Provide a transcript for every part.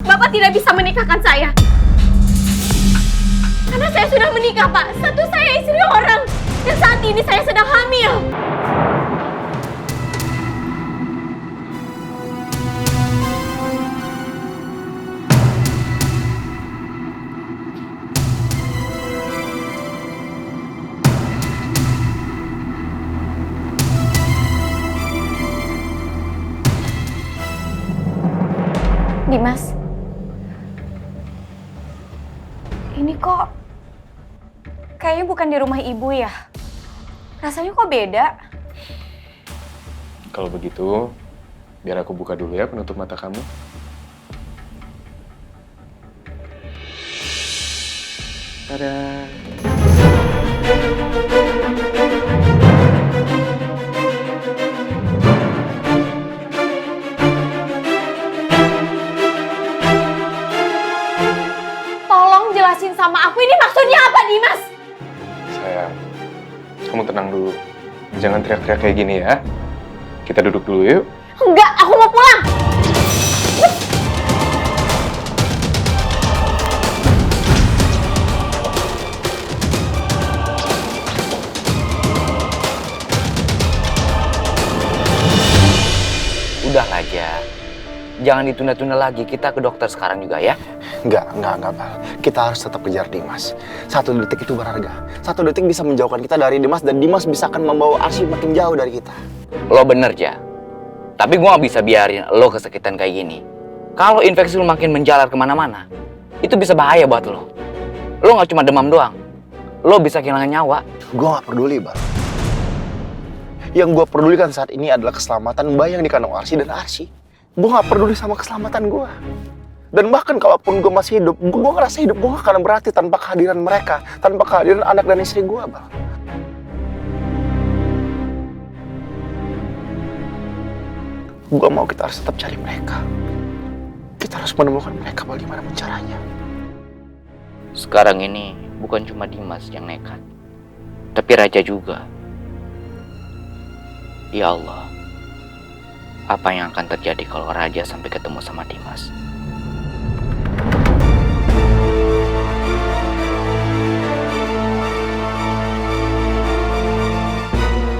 Bapak tidak bisa menikahkan saya. Karena saya sudah menikah, Pak. Satu saya istri orang. Dan saat ini saya sedang hamil. Dimas, ini kok kayaknya bukan di rumah ibu ya? Rasanya kok beda? Kalau begitu, biar aku buka dulu ya penutup mata kamu. Tada! Jelasin sama aku, ini maksudnya apa, Dimas? Sayang, kamu tenang dulu. Jangan teriak-teriak kayak gini ya. Kita duduk dulu yuk. Enggak, aku mau pulang. Udah aja. Jangan ditunda-tunda lagi, kita ke dokter sekarang juga ya. Enggak, Bal. Kita harus tetap kejar Dimas. 1 detik itu berharga. 1 detik bisa menjauhkan kita dari Dimas, dan Dimas bisa akan membawa Arsy makin jauh dari kita. Lo bener, Ja. Tapi gue gak bisa biarin lo kesakitan kayak gini. Kalau infeksi lo makin menjalar kemana-mana, itu bisa bahaya buat lo. Lo gak cuma demam doang, lo bisa kehilangan nyawa. Gue gak peduli, Bal. Yang gue pedulikan saat ini adalah keselamatan bayi yang dikandung Arsy dan Arsy. Gue gak peduli sama keselamatan gue. Dan bahkan kalaupun gue masih hidup, gue ngerasa hidup gue gak akan berarti tanpa kehadiran mereka, tanpa kehadiran anak dan istri gue, Bang. Gue mau kita harus tetap cari mereka. Kita harus menemukan mereka bagaimanapun caranya. Sekarang ini bukan cuma Dimas yang nekat, tapi Raja juga. Ya Allah, apa yang akan terjadi kalau Raja sampai ketemu sama Dimas?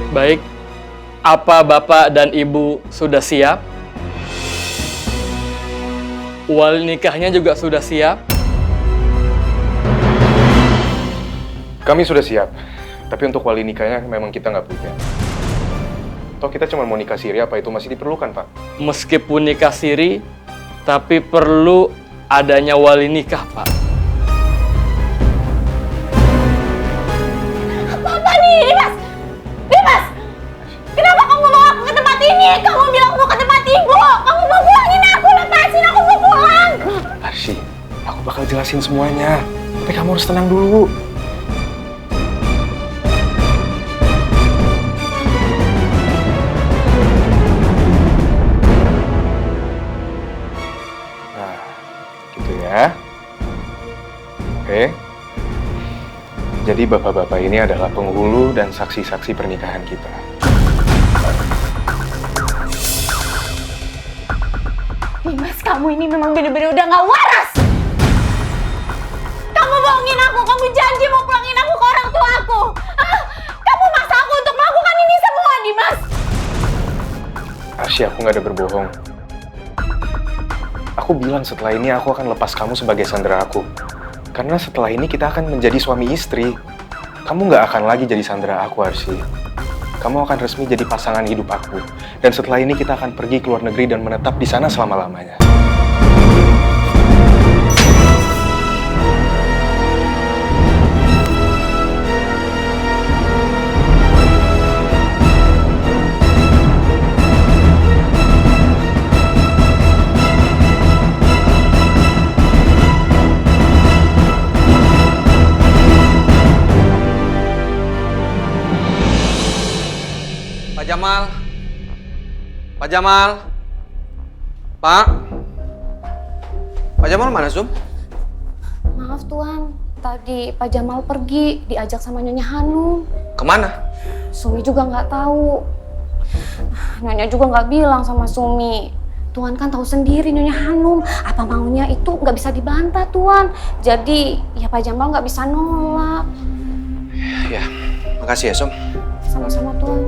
Baik, apa Bapak dan Ibu sudah siap? Wali nikahnya juga sudah siap? Kami sudah siap, tapi untuk wali nikahnya memang kita nggak punya. Toh kita cuma mau nikah siri, apa itu masih diperlukan, Pak? Meskipun nikah siri, tapi perlu adanya wali nikah, Pak. Apa nih, Dimas? Dimas! Kenapa kamu bawa aku ke tempat ini? Kamu bilang mau ke tempat ibu! Kamu mau pulangin aku! Lepasin, aku mau pulang! Arsy, aku bakal jelasin semuanya. Tapi kamu harus tenang dulu. Nah, gitu ya. Oke. Jadi bapak-bapak ini adalah penghulu dan saksi-saksi pernikahan kita. Dimas, kamu ini memang bener-bener udah gak waras! Kamu bohongin aku, kamu janji mau pulangin aku ke orang tua aku! Hah? Kamu maksa aku untuk melakukan ini semua, Dimas! Arsy, aku gak ada berbohong. Aku bilang setelah ini aku akan lepas kamu sebagai sandera aku. Karena setelah ini kita akan menjadi suami istri. Kamu gak akan lagi jadi sandera aku, Arsy. Kamu akan resmi jadi pasangan hidup aku. Dan setelah ini kita akan pergi ke luar negeri dan menetap di sana selama-lamanya. Pak Jamal, Pak Jamal, Pak Jamal mana, Sum? Maaf Tuan, tadi Pak Jamal pergi, diajak sama Nyonya Hanum. Kemana? Sumi juga nggak tahu. Nyonya juga nggak bilang sama Sumi. Tuan kan tahu sendiri Nyonya Hanum, apa maunya itu nggak bisa dibantah Tuan. Jadi ya Pak Jamal nggak bisa nolak. Ya, makasih ya Som. Sama-sama Tuan.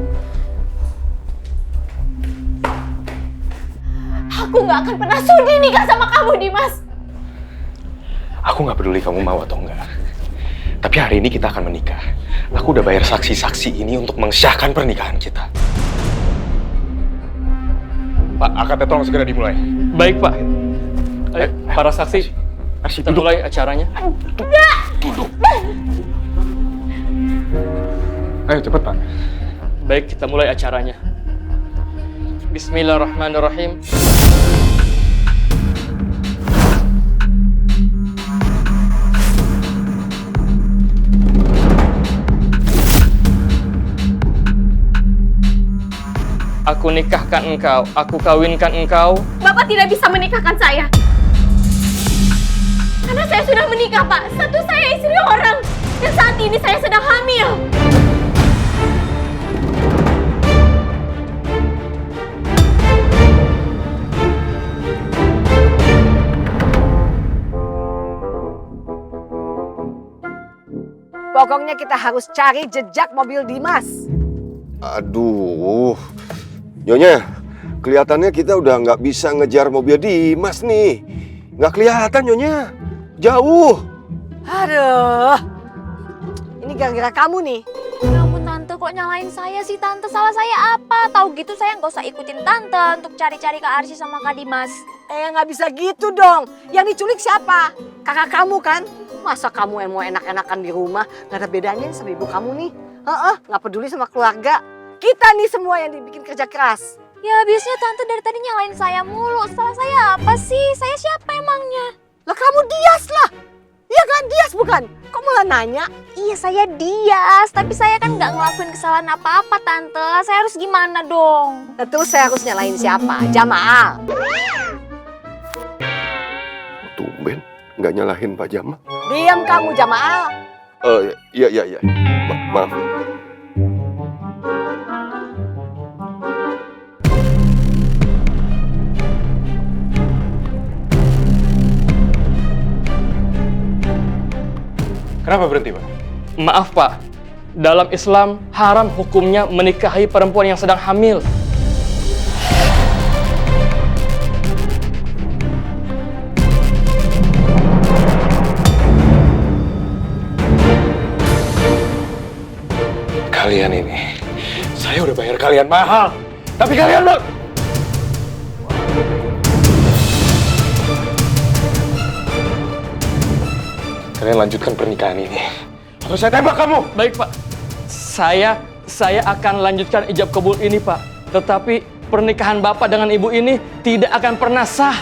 Aku nggak akan pernah sudi nikah sama kamu, Dimas. Aku nggak peduli kamu mau atau enggak. Tapi hari ini kita akan menikah. Aku udah bayar saksi-saksi ini untuk mensyahkan pernikahan kita. Pak, akadnya tolong segera dimulai. Baik, Pak. Ayo, para saksi, Arsy, kita duduk. mulai acaranya. Duduk. Ayo cepet Pak. Baik, kita mulai acaranya. Bismillahirrahmanirrahim. Aku nikahkan engkau, aku kawinkan engkau. Bapak tidak bisa menikahkan saya. Karena saya sudah menikah, Pak. Satu saya istri orang. Dan saat ini saya sedang hamil. Pokoknya kita harus cari jejak mobil Dimas. Aduh, Nyonya, kelihatannya kita udah nggak bisa ngejar mobil Dimas nih. Nggak kelihatan, Nyonya. Jauh. Aduh, ini gara-gara kamu nih. Ya ampun Tante, kok nyalain saya sih Tante? Salah saya apa? Tahu gitu saya nggak usah ikutin Tante untuk cari-cari Kak Arsy sama Kak Dimas. Nggak bisa gitu dong. Yang diculik siapa? Kakak kamu kan? Masa kamu yang mau enak-enakan di rumah? Nggak ada bedanya sama ibu kamu nih. Nggak peduli sama keluarga. Kita nih semua yang dibikin kerja keras. Ya biasanya Tante dari tadi nyalain saya mulu. Salah saya apa sih? Saya siapa emangnya? Lah kamu Dias lah. Iya kan, Dias bukan? Kok malah nanya? Iya saya Dias, tapi saya kan nggak ngelakuin kesalahan apa-apa Tante. Saya harus gimana dong? Nah, terus saya harus nyalain siapa? Jamaah. Tumben, nggak nyalahin Pak Jamal. Diam kamu Jamaah. Iya. Maaf. Kenapa berhenti Pak? Maaf Pak, dalam Islam haram hukumnya menikahi perempuan yang sedang hamil. Kalian ini, saya udah bayar kalian mahal. Tapi kalian loh. Kalian lanjutkan pernikahan ini. Atau saya tembak kamu. Baik Pak, saya akan lanjutkan ijab kabul ini Pak. Tetapi pernikahan Bapak dengan Ibu ini tidak akan pernah sah.